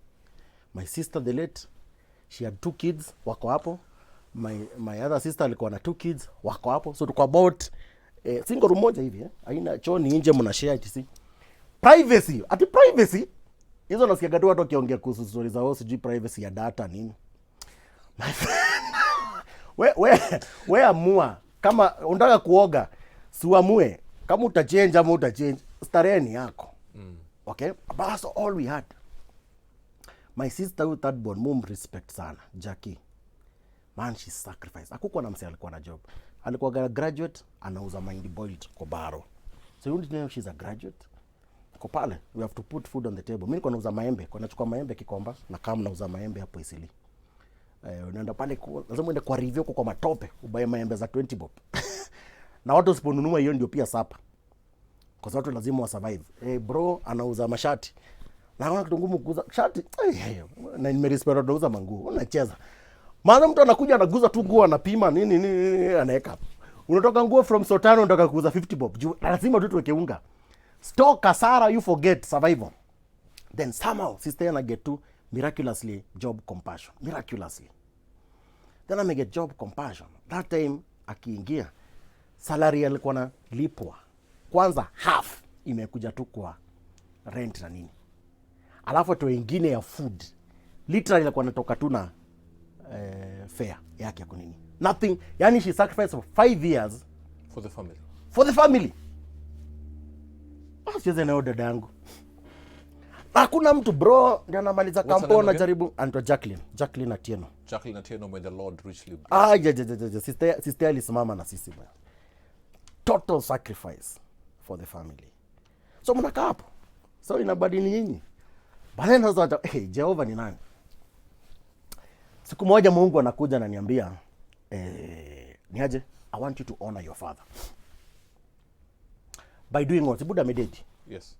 my sister the late, she had 2 kids wako hapo. My other sister alikuwa na 2 kids wako hapo. So tulikuwa about single room moja hivi haina choo, ni nje mna share etc. Privacy, ati privacy. Hizo nasikia tu watu wakiongea kuhusu stories zao sijui privacy ya data nini. My friend, we amua kama unataka kuoga, si uamue kama utachange ama utachange, starehe ni yako. Okay, but that's all we had. My sister who third born, mum respect sana, Jackie. Man, she sacrificed. Hakukuwa na msee alikuwa na job. Alikuwa graduate, anauza mahindi boiled kwa baro. So you know she's a graduate. Kwa pale, we have to put food on the table. Mimi niko nauza maembe, kwa nachukua maembe Kikomba na kama nauza maembe hapo Isili. Unaenda pale lazima uende kwa review kwa matope, ubaye maembe za 20 bob. Na watu usiponunua hiyo ndio pia sapa. Kwa sababu lazima wa survive. Bro anauza mashati. Na kuna kitu ngumu kuuza shati. Na nimerespect anauza manguo. Unacheza. Maana mtu anakuja anaguza tu nguo anapima nini anaweka. Unatoka nguo from Sotano unataka kuuza 50 bob. Lazima tu tuweke unga. Stock kasara, you forget survival. Then somehow sister and I get to miraculously job compassion. Miraculously. Then I get job compassion. That time akiingia salary alikuwa na lipwa. Kwanza half imekuja tu kwa rent na nini. Alafu tu wengine ya food. Literally alikuwa anatoka tu na fare yake ya kunini. Nothing. Yani she sacrificed for 5 years for the family. For the family. Siweze nao dada yangu. Hakuna mtu bro ndiye anamaliza kampuni na jaribu anaitwa Jacqueline Atieno. Jacqueline Atieno, may the Lord richly bless. Sister alisimama na sisi bwana. Total sacrifice for the family. So mnakaa hapo. So inabidi ni nyinyi. Bana sasa Jehova ni nani? Siku moja Mungu anakuja ananiambia niaje, I want you to honor your father. By doing what? Buddha mededi. Yes.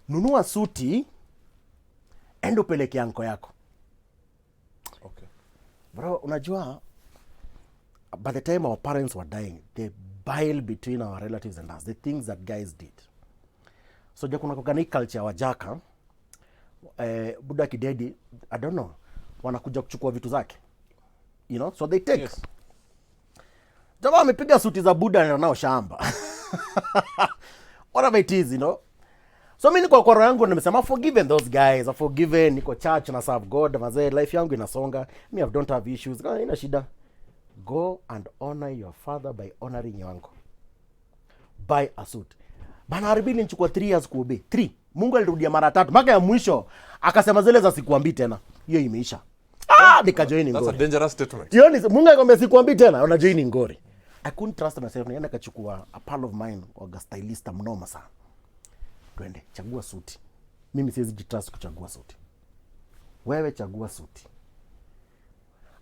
Nunua suti, endo peleke anko yako. Okay. Bro, unajua, by the time our parents were dying, the bile between our relatives and us, the things that guys did. So kuna kukani culture wa Jaka, Buddha kidedi, I don't know, wanakuja kuchukua vitu zake. You know, so they take. Yes. Jamaa amepiga suti za Buddha na nao shamba. Whatever it is, you know. So mimi niko kwa roho yangu nimesema forgiven those guys. I forgiven, niko church na serve God, mazee life yangu inasonga. Me I don't have issues. Ina shida. Go and honor your father by honoring your uncle. Buy a suit. Bana haribili nichukua 3 years kuobe. 3. Mungu alirudia mara 3. Mpaka ya mwisho akasema zile za sikuambii tena. Hiyo imeisha. Nikajoin ngori. That's a dangerous statement. Yoni Mungu akamwambia sikuambii tena, unajoin ngori. I couldn't trust myself. Nienda kachukua a pal of mine wa stylista mnoma sana. Twende, chagua suti. Mimi siwezi jitrust kuchagua suti. Wewe chagua suti.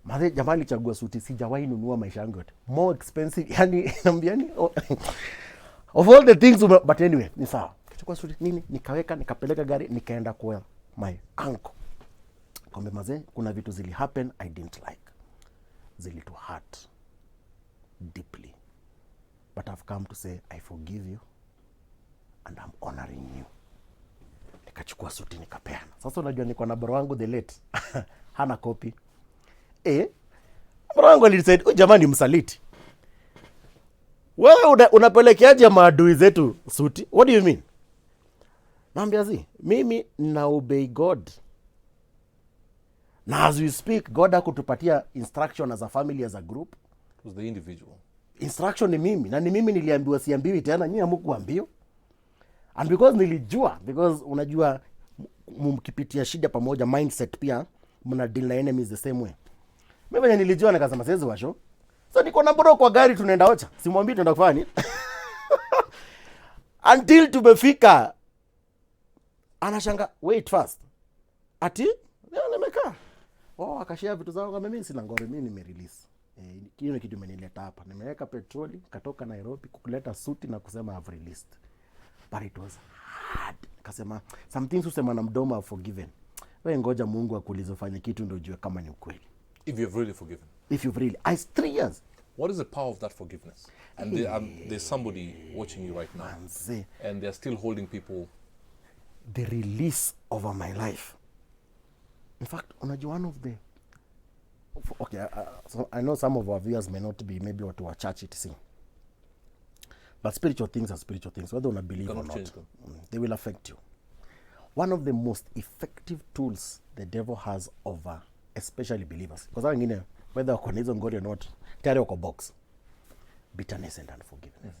Maze jamani chagua suti, sijawahi nunua maisha yangu yote. More expensive, yani nambiani of all the things but anyway, ni sawa. Chagua suti nini? Nikaweka, nikapeleka gari, nikaenda kwa my uncle. Kombe maze, kuna vitu zili happen I didn't like. Zili to hurt deeply. But I've come to say I forgive you and I'm honoring you. Nikachukua suti nikapeana. Sasa unajua niko na bro wangu the late. Hana copy. Bro wangu alisema jamani msaliti. Wewe unapelekeaje maadui zetu suti? What do you mean? Naambia mimi na obey God. Na as we speak, God hakutupatia instruction as a family, as a group. It was the individual. Instruction ni mimi. Na ni mimi niliambiwa siambiwi tena. Nyinyi hamkuambiwa. And because nilijua, because unajua mkipitia shida pamoja, mindset pia, mna deal na enemies the same way. Mimi venye nilijua nikasema siwezi washo. So niko na bro kwa gari tunaenda Ocha. Simwambii tunaenda kufanya. Until tumefika. Anashanga, wait first. Ati? Nimekaa. Akashare vitu zangu kama mimi sina ngori, mimi nimerelease. Hiyo ni kitu imenileta hapa. Nimeweka petroli, katoka Nairobi kukuleta suti na kusema I've released. But it was hard. Kasema some things usema na mdomo are forgiven. Wewe ngoja Mungu akuulize ufanye kitu ndio ujue kama ni ukweli. If you've really forgiven. If you've really. 3 years. What is the power of that forgiveness? And there's somebody watching you right now. And they're still holding people. The release over my life. In fact, unajua one of the okay, so I know some of our viewers may not be maybe what to a church it see. But spiritual things are spiritual things, whether you believe or not. They will affect you. One of the most effective tools the devil has over especially believers, because wengine whether wako na hizo ngori or not, tayari wako box. Bitterness and unforgiveness.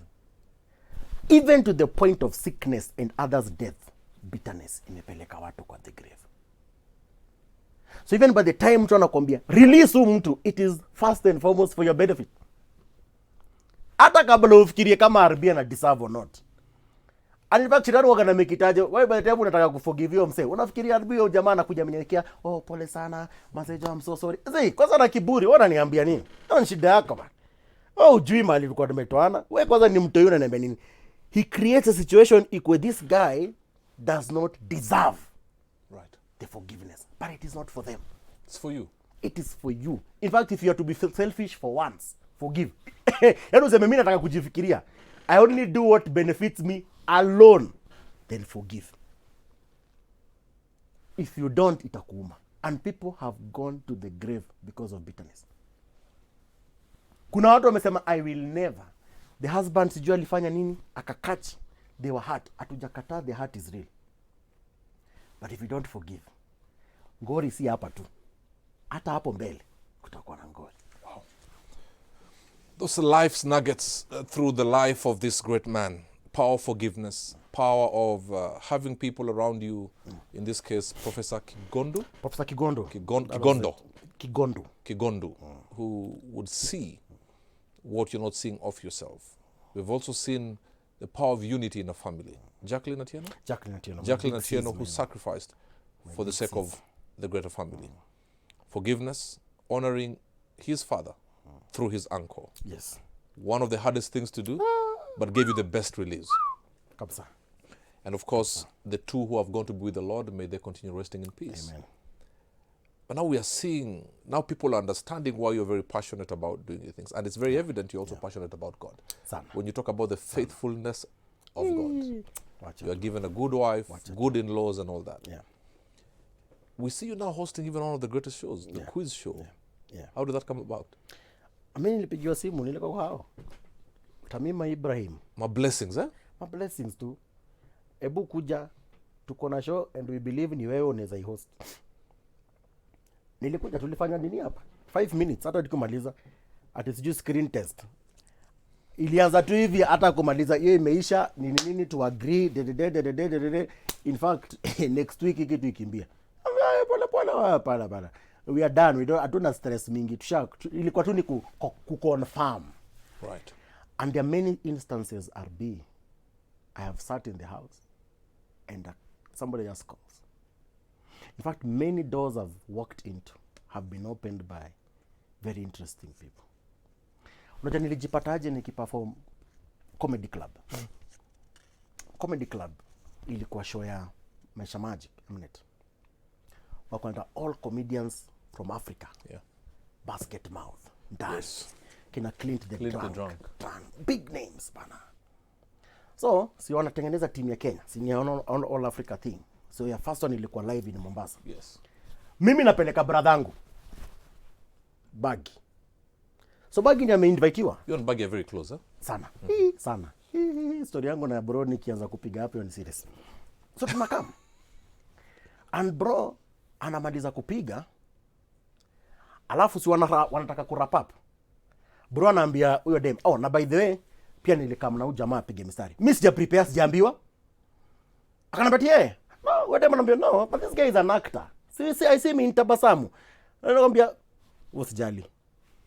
Even to the point of sickness and others' death, bitterness imepeleka watu kwa the grave. So even by the time mtu anakuambia release huyu mtu, it is first and foremost for your benefit. Hata kabla ufikirie kama RB na deserve or not. And in fact, shidani wakana mekitaje, why by the time unataka kuforgive yo mse, unafikiria RB yo jamaa anakuja mniwekea, oh pole sana, message I'm so sorry. Zii, kwanza na kiburi, wananiambia nini? Hiyo ni shida yako bana. Oh, ujui mali tulikuwa tumetoana. Wewe kwanza ni mtu yule ananiambia nini? He creates a situation where this guy does not deserve the forgiveness, but it is not for them. It's for you. It is for you. In fact, if you are to be selfish for once, forgive. Yaani useme mimi nataka kujifikiria, I only do what benefits me alone, then forgive. If you don't, itakuuma. And people have gone to the grave because of bitterness. Kuna watu wamesema I will never. The husband sijui alifanya nini, akakatch, they were hurt. Hatujakataa, the heart is real. But if you don't forgive, ngori si hapa tu. Hata hapo mbele kutakuwa na ngori. Wow. Those life's nuggets through the life of this great man. Power of forgiveness, power of having people around you, in this case, Professor Kigondo? Professor Kigondo. Kigondo, who would see what you're not seeing of yourself. We've also seen the power of unity in a family. Jacqueline Atieno, who sacrificed for the sake of the greater family. Forgiveness, honoring his father through his uncle. Yes. One of the hardest things to do, but gave you the best release. Kapsa. And of course, the two who have gone to be with the Lord, may they continue resting in peace. Amen. But now we are seeing, now people are understanding why you're very passionate about doing these things. And it's very evident you're also passionate about God. Sana. When you talk about the faithfulness of God, you are given a good wife, good in-laws and all that. Yeah. We see you now hosting even one of the greatest shows, the quiz show. Yeah. How did that come about? Mimi nilipigiwa simu, nilikuwa kwao. Tamima Ibrahim. My blessings, eh? My blessings tu. Ebu kuja, tuko na show and we believe ni wewe unaweza i-host. Nilikuja, tulifanya nini hapa? 5 minutes, hata tukumaliza. Ati sijui screen test. Ilianza tu hivi hata kumaliza hiyo imeisha, nini to agree, in fact, next week kitu ikimbia. Pole. We are done. We don't, hatuna stress mingi. Ilikuwa tu ni ku-confirm. Right. And there are many instances, RB, I have sat in the house and somebody just calls. In fact, many doors I've walked into have been opened by very interesting people. Unajua nilijipataje nikiperform comedy club. Comedy club ilikuwa show ya Maisha Magic Mnet. Wakwenda all comedians from Africa. Yeah. Basket Mouth, Dance. Yes. Kina Clint the Drunk. Big names bana. So, si wanatengeneza team ya Kenya. Si ni all Africa thing. So ya first one ilikuwa live in Mombasa. Yes. Mimi napeleka bradhangu Bagi. So Bagi ni ameinvitiwa. You and Bagi are very close, eh? Sana. Sana. Story yangu na bro nikianza kupiga hapo ni serious. So tunakam. And bro anamaliza kupiga. Alafu si wanataka kurap up. Bro anaambia huyo dem, oh na by the way pia nilikam na huyu jamaa apige mistari. Mimi sija prepare, sijaambiwa. Akaniambia no, huyo dem anambia no, but this guy is an actor. I see me nitabasamu. Anamwambia usijali.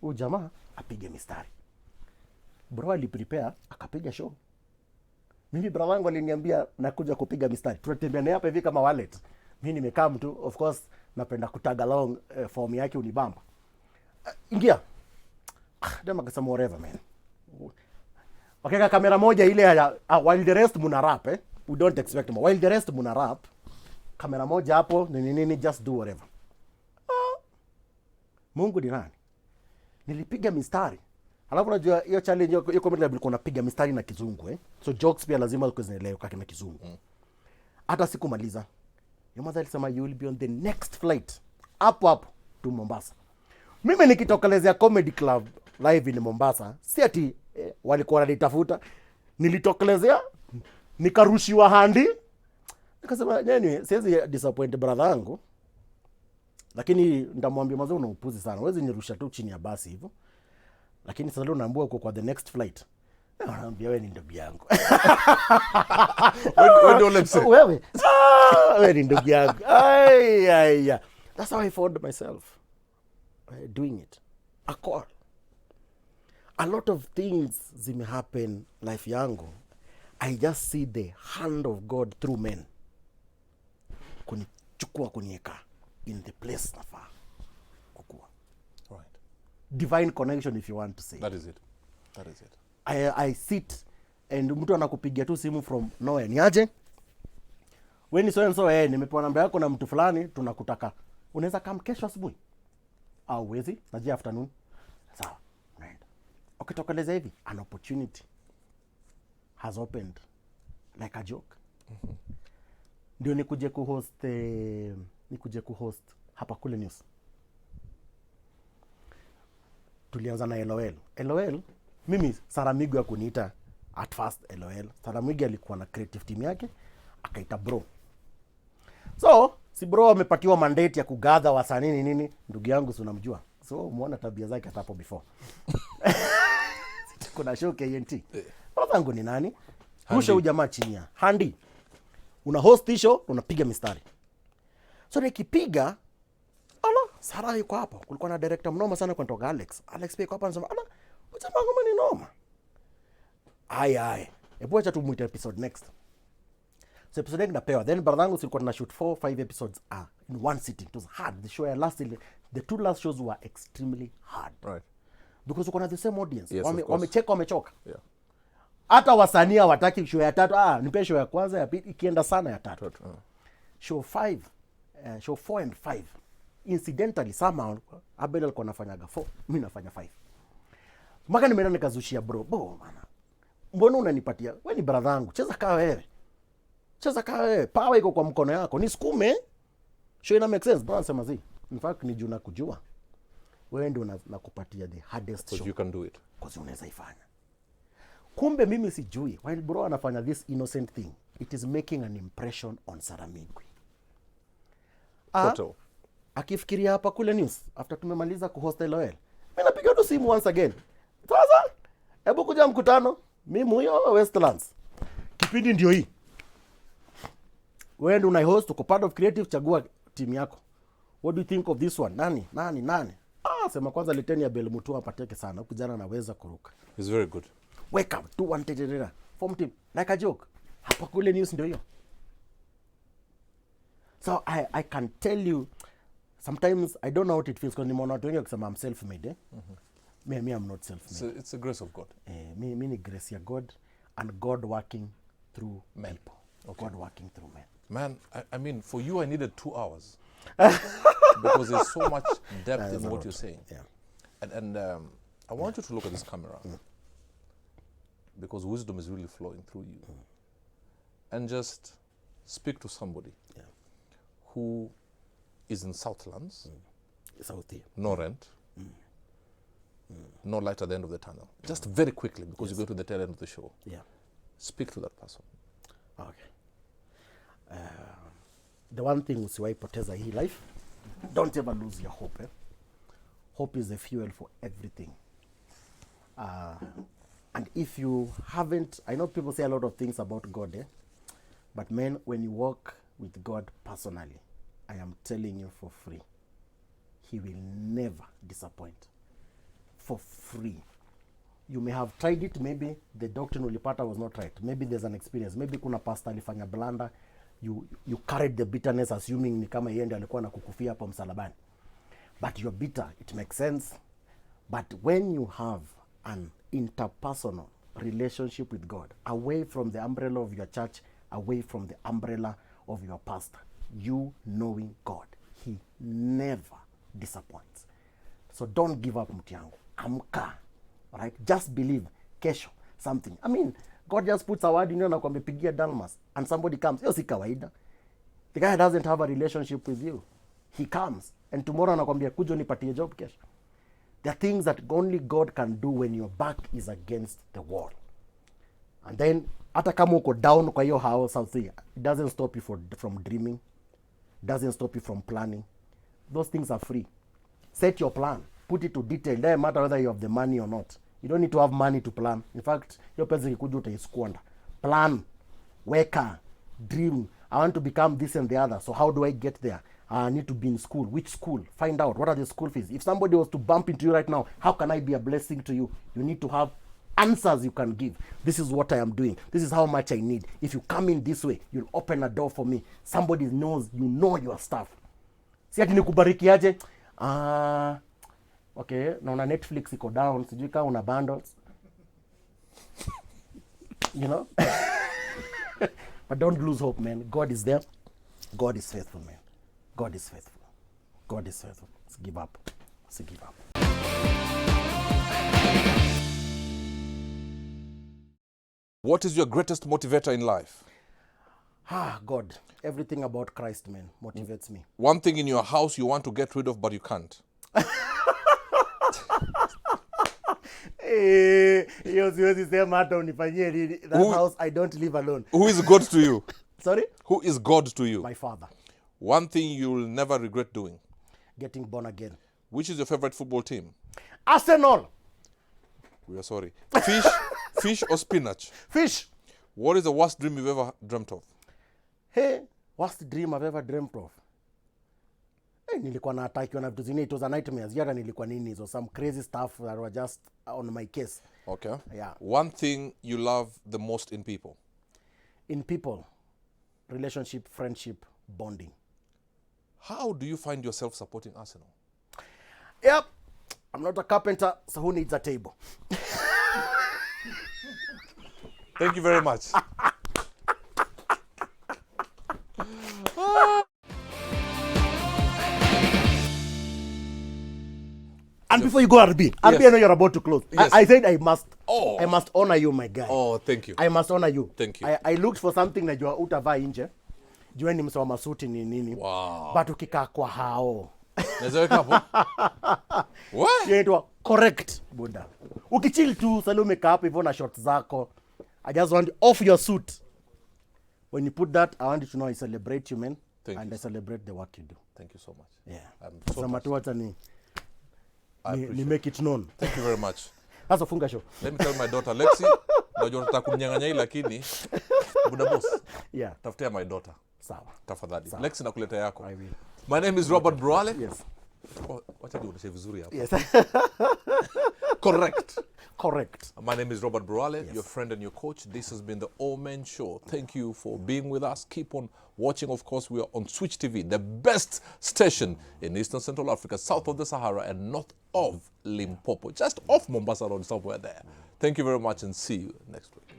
Huyu jamaa apige mistari. Bro aliprepare akapiga show. Mimi brother wangu aliniambia nakuja kupiga mistari. Tunatembea naye hapa hivi kama wallet. Mimi nimekaa mtu, of course napenda kutag along form yake unibamba. Ingia. Dema kasema whatever man. Wakeka kamera moja ile while the rest muna rap we don't expect more. While the rest muna rap, kamera moja hapo nini just do whatever. Mungu ni nani? Nilipiga mistari. Alafu unajua hiyo challenge hiyo comedy ilikuwa unapiga mistari na kizungu So jokes pia lazima uko zinaeleweka kama kizungu. Hata sikumaliza. Your mother alisema you will be on the next flight up to Mombasa. Mimi nikitokelezea comedy club live in Mombasa, si ati walikuwa wananitafuta. Nilitokelezea nikarushiwa handi. Nikasema nini, siwezi disappoint brother yangu. Lakini ndamwambia mazao una upuzi sana. Huwezi nirusha tu chini ya basi hivyo. Lakini sasa leo naambiwa uko kwa the next flight. Anaambia wewe ni ndugu yangu. When don't let say. Wewe ni ndugu yangu. Ay. That's how I found myself doing it. A call. A lot of things zime happen life yangu. I just see the hand of God through men. Kunichukua kunieka in the place nafaa kukua. Right. Divine connection, if you want to say. That is it. I sit and mtu anakupigia tu simu from nowhere. Niaje? Wewe ni so and so, nimepewa namba yako na mtu fulani, tunakutaka. Unaweza come kesho asubuhi? Au wezi? Naje afternoon? Sawa. Unaenda. Ukitokeleza hivi, an opportunity has opened like a joke. Ndio nikuje kuhost hapa kule news. Tulianza na LOL. Mimi Saramigo ya kuniita at first LOL. Saramigo alikuwa na creative team yake, akaita bro. So, si bro amepatiwa mandate ya kugather wasanii nini, ndugu yangu si unamjua. So, umeona tabia zake hata hapo before. Kuna show KNT. Brother ni nani? Rusha ujamaa chini ya Handi. Una host show, unapiga mistari. So nikipiga, Sara yuko hapo. Kulikuwa na director mnoma sana kwa ntoka Alex. Alex pia yuko hapa anasema, ujamaa ngoma ni noma. Ai. Hebu acha tumuite episode next. So episode next napewa. Then brother yangu silikuwa na shoot 4-5 episodes in one sitting. It was hard. The two last shows were extremely hard. Right. Because uko na the same audience. Yes, Wamechoka. Yeah. Hata wasanii hawataki show ya tatu. Nipe show ya kwanza, ya pili ikienda sana ya tatu. Show 4 and 5. Incidentally somehow Abel alikuwa anafanyaga 4, mimi nafanya 5. Mpaka nimeenda nikazushia bro, bana. Mbona unanipatia? Wewe ni brother yangu. Cheza kaa wewe. Power iko kwa mkono yako. Nisukume. Show ina make sense. Bro anasema zi. In fact ni juna kujua. Wewe ndio nakupatia the hardest show. Because you can do it. Because unaweza ifanya. Kumbe mimi sijui. While bro anafanya this innocent thing, it is making an impression on Saramigwi. Akifikiria hapa kule news after tumemaliza kuhost LOL. Mimi napiga tu simu once again. Sasa hebu kuja mkutano. Mimi huyo Westlands. Kipindi ndio hii. Wewe ndio una-host, uko part of creative, chagua team yako. What do you think of this one? Nani? Sema kwanza leteni ya Belmutua apateke sana. Kijana anaweza kuruka. It's very good. Wake up, 2-1 form team like a joke. Hapa kule news ndio hiyo. So I can tell you sometimes I don't know what it feels because nimeona watu wengi wakisema I'm self-made. Me I'm not self-made. So it's the grace of God. Me ni grace ya God and God working through men. People. Okay. God working through men. Man, I mean, for you I needed 2 hours. Because there's so much depth in what you're saying. Yeah. And I want you to look at this camera. Because wisdom is really flowing through you. And just speak to somebody who is in Southlands. South here. No rent. No light at the end of the tunnel. Just very quickly, because you go to the tail end of the show. Yeah. Speak to that person. Okay. The one thing usiwahi poteza hii life, don't ever lose your hope. Hope is the fuel for everything. And if you haven't, I know people say a lot of things about God, but man, when you walk with God personally, I am telling you for free, He will never disappoint. For free. You may have tried it, maybe the doctrine ulipata was not right. Maybe there's an experience. Maybe kuna pastor alifanya blanda, you carried the bitterness assuming ni kama yeye ndiye alikuwa anakukufia hapo msalabani. But you're bitter, it makes sense. But when you have an interpersonal relationship with God, away from the umbrella of your church, away from the umbrella of your pastor, you knowing God, He never disappoints. So don't give up, mtu yangu. Amka. Right? Just believe. Kesho. Something. I mean, God just puts a word in you na kuambipigia Dalmas and somebody comes. Yo si kawaida. The guy doesn't have a relationship with you. He comes and tomorrow anakuambia kuja nipatie job kesho. There are things that only God can do when your back is against the wall. And then hata kama uko down kwa hiyo house out there, it doesn't stop you from dreaming. It doesn't stop you from planning. Those things are free. Set your plan. Put it to detail. It doesn't matter whether you have the money or not. You don't need to have money to plan. In fact, hiyo pesa ikikuja utaisquander. Plan, weka, dream. I want to become this and the other. So how do I get there? I need to be in school. Which school? Find out. What are the school fees? If somebody was to bump into you right now, how can I be a blessing to you? You need to have answers you can give. This is what I am doing. This is how much I need. If you come in this way, you'll open a door for me. Somebody knows you know your stuff. Si ati nikubarikiaje? Okay, naona Netflix iko down. Sijui kama una bundles. You know? But don't lose hope, man. God is there. God is faithful, man. God is faithful. God is faithful. Let's give up. Let's give up. What is your greatest motivator in life? God. Everything about Christ, man, motivates me. One thing in your house you want to get rid of, but you can't. That house, I don't live alone. Who is God to you? Sorry? Who is God to you? My father. One thing you will never regret doing. Getting born again. Which is your favorite football team? Arsenal. We are sorry. Fish or spinach? Fish. What is the worst dream you've ever dreamt of? Hey, what's the dream I've ever dreamt of? Hey, nilikuwa naatakiwa na vitu zingine. It was a nightmare. Yada nilikuwa nini. So some crazy stuff that were just on my case. Okay. Yeah. One thing you love the most in people? In people, relationship, friendship, bonding. How do you find yourself supporting Arsenal? Yep. I'm not a carpenter, so who needs a table? Thank you very much. And before you go, RB, I know you're about to close. Yes. I said I must honor you, my guy. Oh, thank you. I must honor you. Thank you. I looked for something najua utavaa nje. Jua ni msawa masuti ni nini. Wow. But ukikaa kwa hao. Naweza hapo? What? Yaitwa correct, Buddha. Ukichill tu, sali umekaa hapo hivyo na shorts zako. I just want you off your suit. When you put that, I want you to know I celebrate you, man. Thank and you. I celebrate the work you do. Thank you so much. Yeah. I'm so Sema tu wacha ni I appreciate ni make it known. Thank you very much. Sasa funga show. Let me tell my daughter Lexi, najua nataka kumnyang'anya hii lakini Buda boss. Yeah. Tafutia my daughter. Sawa. Tafadhali. Sawa. Lexi nakuleta yako. I will. My name is Robert Bruale. Yes. Wacha nionyeshe vizuri hapa. Yes. Correct. Correct. My name is Robert Bruale, your friend and your coach. This has been the All Men Show. Thank you for being with us. Keep on watching. Of course, we are on Switch TV, the best station in Eastern Central Africa, south of the Sahara and north of Limpopo, just off Mombasa Road, somewhere there. Thank you very much and see you next week.